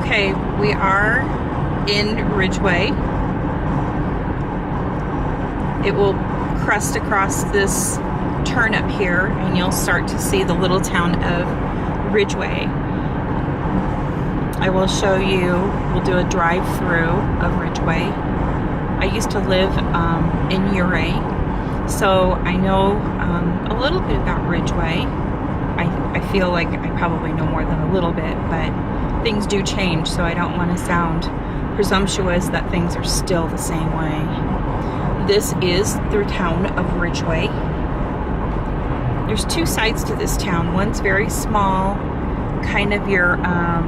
Okay, we are in Ridgeway. It will crest across this turn up here and you'll start to see the little town of Ridgeway. I will show you, we'll do a drive-through of Ridgeway. I used to live in Ouray, so I know a little bit about Ridgeway. I feel like I probably know more than a little bit, but things do change, so I don't want to sound presumptuous that things are still the same way. This is the town of Ridgeway. There's two sides to this town. One's very small, kind of your, I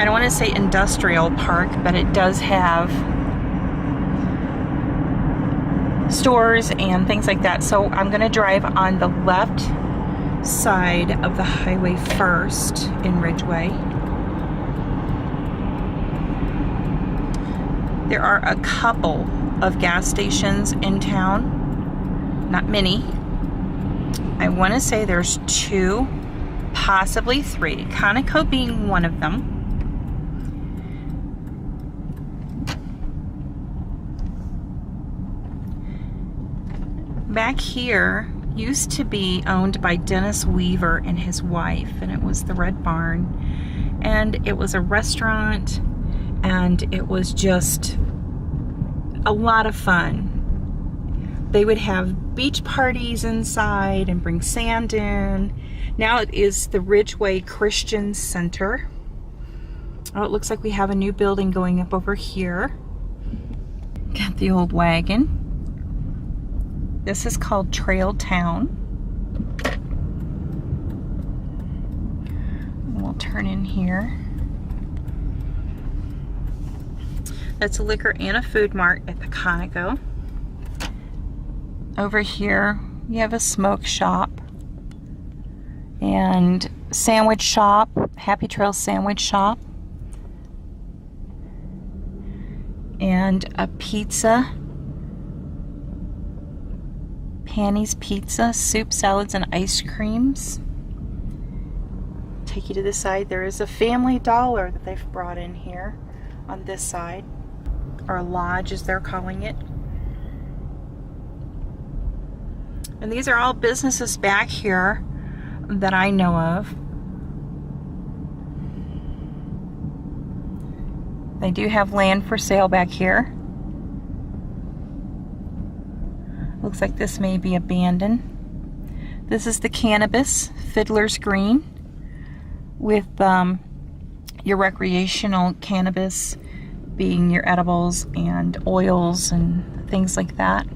don't want to say industrial park, but it does have stores and things like that. So I'm going to drive on the left side of the highway first in Ridgeway. There are a couple of gas stations in town, not many. I want to say there's two, possibly three, Conoco being one of them. Back here used to be owned by Dennis Weaver and his wife, and it was the Red Barn, and it was a restaurant, and it was just a lot of fun. They would have beach parties inside and bring sand in. Now it is the Ridgeway Christian Center. Oh, it looks like we have a new building going up over here. Got the old wagon. This is called Trail Town. We'll turn in here. That's a liquor and a food mart at the Conoco. Over here, you have a smoke shop and sandwich shop, Happy Trail sandwich shop, and a pizza. Panny's Pizza, soup, salads, and ice creams. Take you to the side. There is a Family Dollar that they've brought in here on this side, or a lodge as they're calling it. And these are all businesses back here that I know of. They do have land for sale back here. Looks like this may be abandoned. This is the Cannabis, Fiddler's Green, with your recreational cannabis being your edibles and oils and things like that.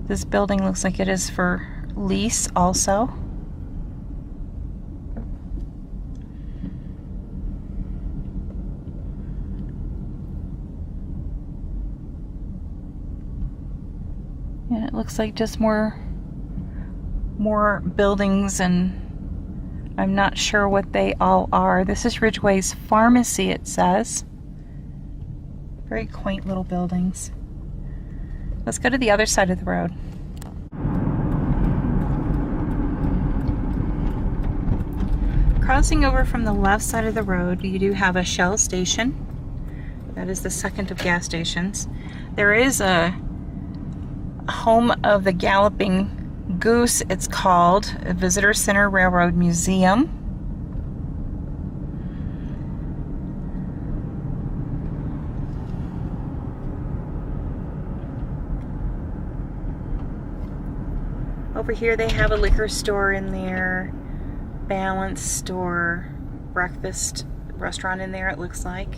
This building looks like it is for lease also. And it looks like just more buildings, and I'm not sure what they all are. This is Ridgeway's Pharmacy, it says. Very quaint little buildings. Let's go to the other side of the road. Crossing over from the left side of the road, you do have a Shell station. That is the second of gas stations. There is a home of the Galloping Goose, it's called, a Visitor Center Railroad Museum. Over here they have a liquor store in there, balance store, breakfast restaurant in there, it looks like.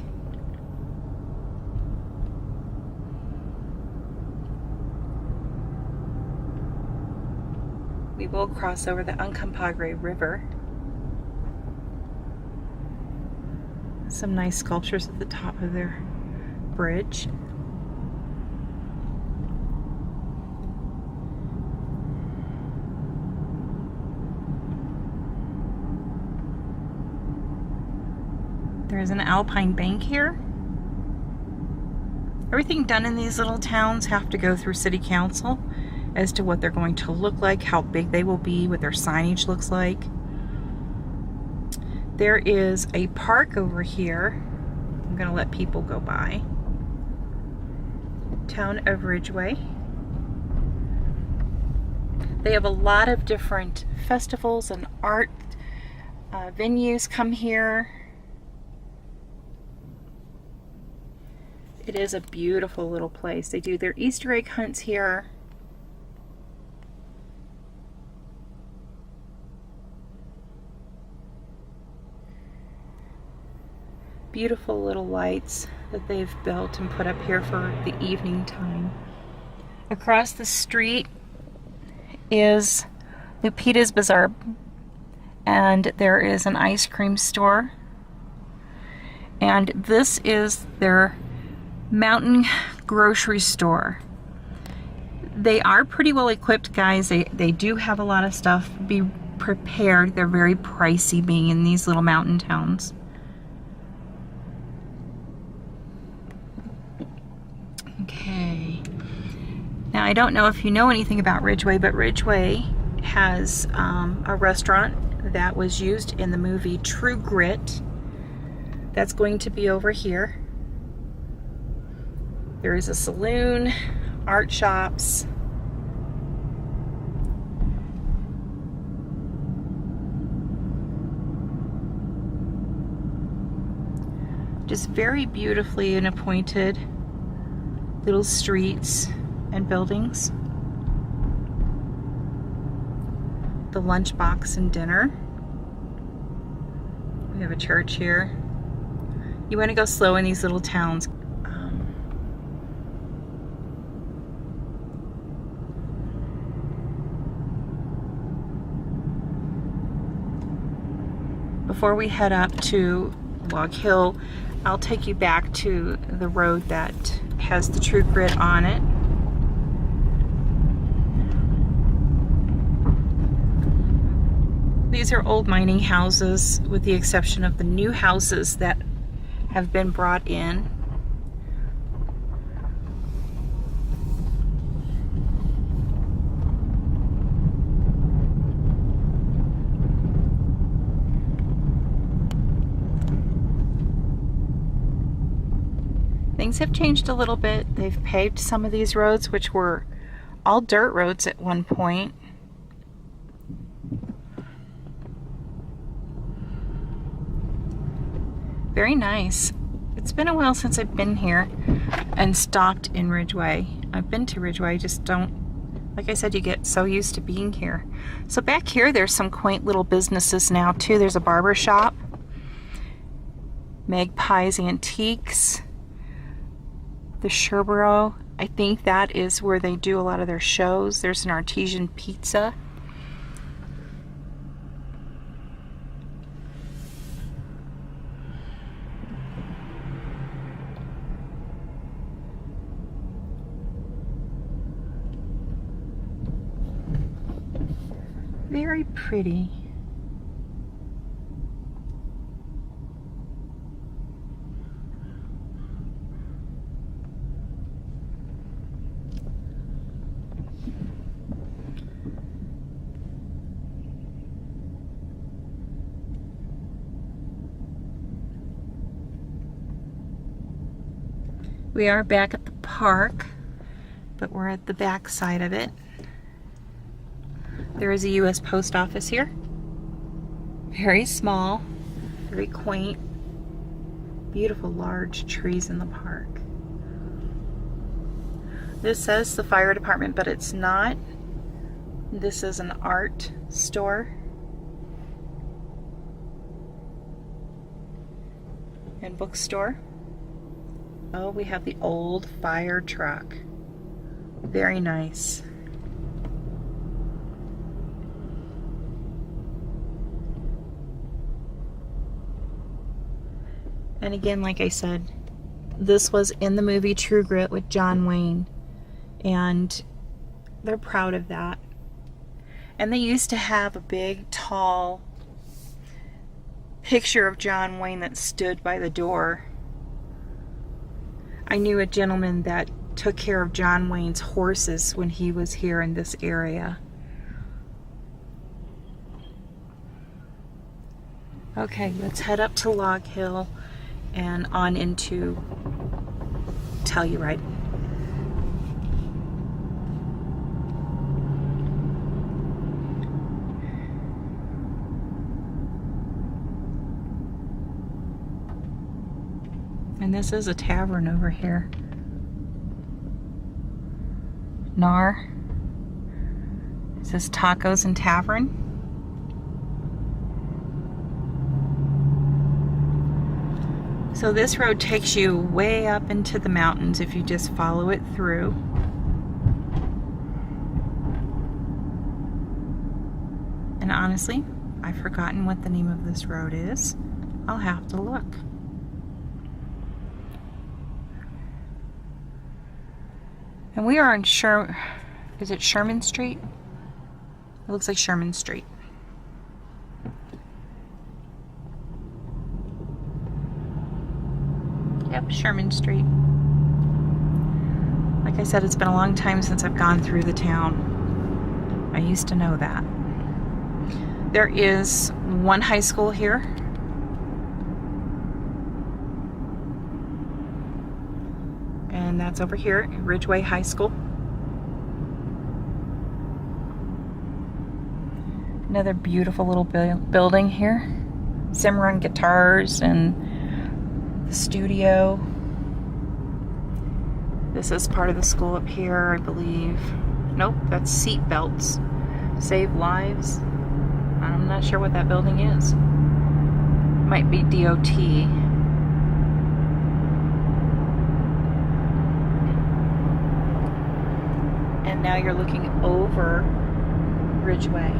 We will cross over the Uncompahgre River. Some nice sculptures at the top of their bridge. There is an Alpine Bank here. Everything done in these little towns have to go through City Council as to what they're going to look like, how big they will be, what their signage looks like. There is a park over here. I'm going to let people go by. Town of Ridgeway. They have a lot of different festivals and art venues come here. It is a beautiful little place. They do their Easter egg hunts here. Beautiful little lights that they've built and put up here for the evening time. Across the street is Lupita's Bazaar, and there is an ice cream store, and this is their mountain grocery store. They are pretty well equipped, guys. They do have a lot of stuff. Be prepared. They're very pricey being in these little mountain towns. Okay. Now, I don't know if you know anything about Ridgeway, but Ridgeway has a restaurant that was used in the movie True Grit. That's going to be over here. There is a saloon, art shops. Just very beautifully and appointed little streets and buildings. The lunchbox and dinner. We have a church here. You want to go slow in these little towns. Before we head up to Log Hill, I'll take you back to the road that has the True Grit on it. These are old mining houses, with the exception of the new houses that have been brought in. Things have changed a little bit. They've paved some of these roads, which were all dirt roads at one point. Very nice. It's been a while since I've been here and stopped in Ridgeway. I've been to Ridgeway, just don't, like I said, you get so used to being here. So back here, there's some quaint little businesses now too. There's a barber shop, Magpie's Antiques, the Sherborough. I think that is where they do a lot of their shows. There's an artesian pizza. Very pretty. We are back at the park, but we're at the back side of it. There is a U.S. Post Office here. Very small, very quaint. Beautiful large trees in the park. This says the fire department, but it's not. This is an art store. And bookstore. Oh, we have the old fire truck. Very nice. And again, like I said, this was in the movie True Grit with John Wayne, and they're proud of that. And they used to have a big, tall picture of John Wayne that stood by the door. I knew a gentleman that took care of John Wayne's horses when he was here in this area. Okay, let's head up to Log Hill and on into Telluride. And this is a tavern over here. NAR. It says Tacos and Tavern. So this road takes you way up into the mountains if you just follow it through. And honestly, I've forgotten what the name of this road is. I'll have to look. And we are on is it Sherman Street? It looks like Sherman Street. Yep, Sherman Street. Like I said, it's been a long time since I've gone through the town. I used to know that. There is one high school here. And that's over here at Ridgeway High School. Another beautiful little building here. Cimarron guitars and the studio. This is part of the school up here, I believe. Nope, that's seat belts. Save lives. I'm not sure what that building is. Might be DOT. And now you're looking over Ridgeway.